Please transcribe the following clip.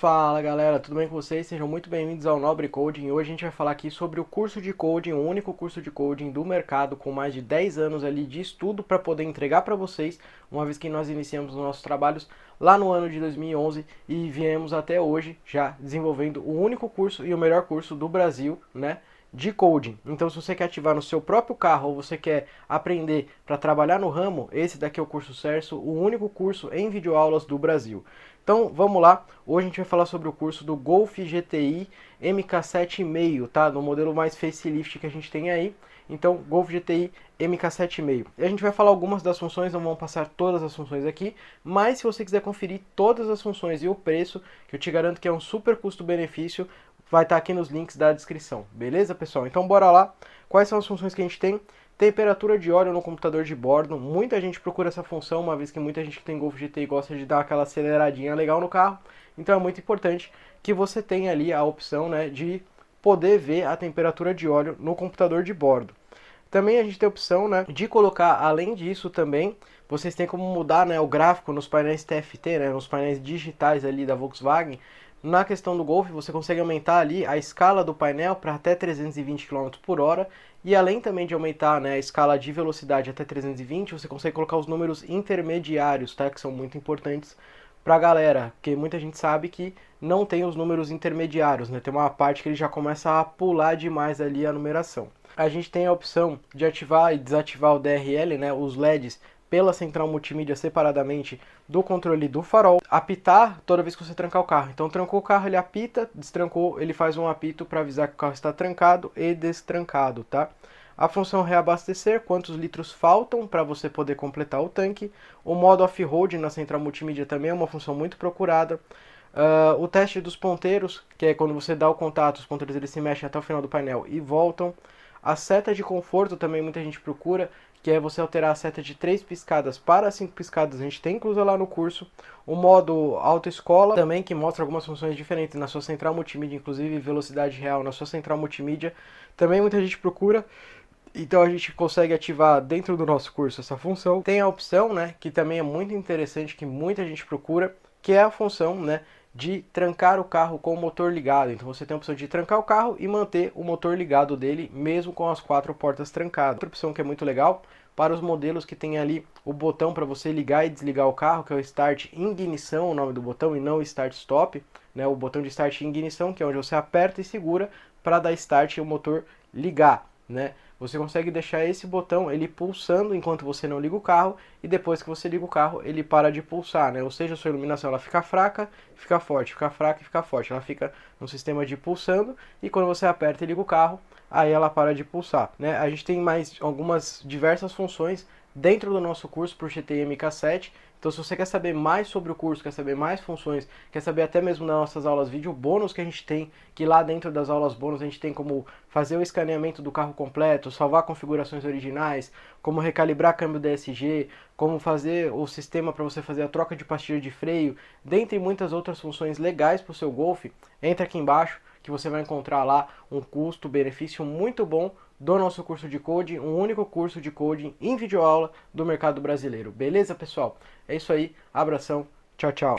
Fala galera, tudo bem com vocês? Sejam muito bem-vindos ao Nobre Coding. E hoje a gente vai falar aqui sobre o curso de coding, o único curso de coding do mercado com mais de 10 anos ali de estudo para poder entregar para vocês, uma vez que nós iniciamos os nossos trabalhos lá no ano de 2011 e viemos até hoje já desenvolvendo o único curso e o melhor curso do Brasil, né? De coding. Então, se você quer ativar no seu próprio carro ou você quer aprender para trabalhar no ramo, esse daqui é o curso Cerso, o único curso em videoaulas do Brasil. Então, vamos lá. Hoje a gente vai falar sobre o curso do Golf GTI MK7,5, tá? No modelo mais facelift que a gente tem aí. Então, Golf GTI MK7,5. E a gente vai falar algumas das funções, não vamos passar todas as funções aqui, mas se você quiser conferir todas as funções e o preço, que eu te garanto que é um super custo-benefício, vai estar aqui nos links da descrição, beleza, pessoal? Então bora lá. Quais são as funções que a gente tem? Temperatura de óleo no computador de bordo. Muita gente procura essa função, uma vez que muita gente que tem Golf GTI gosta de dar aquela aceleradinha legal no carro. Então é muito importante que você tenha ali a opção, né, de poder ver a temperatura de óleo no computador de bordo. Também a gente tem a opção, né, de colocar, além disso também, vocês têm como mudar, né, o gráfico nos painéis TFT, né, nos painéis digitais ali da Volkswagen. Na questão do Golf, você consegue aumentar ali a escala do painel para até 320 km por hora. E além também de aumentar, né, a escala de velocidade até 320, você consegue colocar os números intermediários, tá, que são muito importantes para a galera, porque muita gente sabe que não tem os números intermediários, né, tem uma parte que ele já começa a pular demais ali a numeração. A gente tem a opção de ativar e desativar o DRL, né, os LEDs, pela central multimídia separadamente do controle do farol, apitar toda vez que você trancar o carro. Então trancou o carro, ele apita, destrancou, ele faz um apito para avisar que o carro está trancado e destrancado, tá? A função reabastecer, quantos litros faltam para você poder completar o tanque. O modo off-road na central multimídia também é uma função muito procurada. O teste dos ponteiros, que é quando você dá o contato, os ponteiros eles se mexem até o final do painel e voltam. A seta de conforto também muita gente procura, que é você alterar a seta de 3 piscadas para 5 piscadas, a gente tem incluso lá no curso. O modo autoescola também, que mostra algumas funções diferentes na sua central multimídia, inclusive velocidade real na sua central multimídia, também muita gente procura. Então a gente consegue ativar dentro do nosso curso essa função. Tem a opção, né, que também é muito interessante, que muita gente procura, que é a função, né, de trancar o carro com o motor ligado. Então você tem a opção de trancar o carro e manter o motor ligado dele, mesmo com as 4 portas trancadas. Outra opção que é muito legal, para os modelos que tem ali o botão para você ligar e desligar o carro, que é o Start Ignição, o nome do botão, e não o Start Stop, né? O botão de Start Ignição, que é onde você aperta e segura para dar Start e o motor ligar, né? Você consegue deixar esse botão ele pulsando enquanto você não liga o carro, e depois que você liga o carro ele para de pulsar, né? Ou seja, a sua iluminação ela fica fraca, fica forte, fica fraca e fica forte. Ela fica no sistema de pulsando, e quando você aperta e liga o carro, aí ela para de pulsar, né? A gente tem mais algumas diversas funções dentro do nosso curso para o GTI MK7. Então se você quer saber mais sobre o curso, quer saber mais funções, quer saber até mesmo das nossas aulas vídeo bônus que a gente tem, que lá dentro das aulas bônus a gente tem como fazer o escaneamento do carro completo, salvar configurações originais, como recalibrar câmbio DSG, como fazer o sistema para você fazer a troca de pastilha de freio, dentre muitas outras funções legais para o seu Golf, entra aqui embaixo que você vai encontrar lá um custo-benefício muito bom do nosso curso de coding, um único curso de coding em videoaula do mercado brasileiro. Beleza, pessoal? É isso aí, abração, tchau, tchau.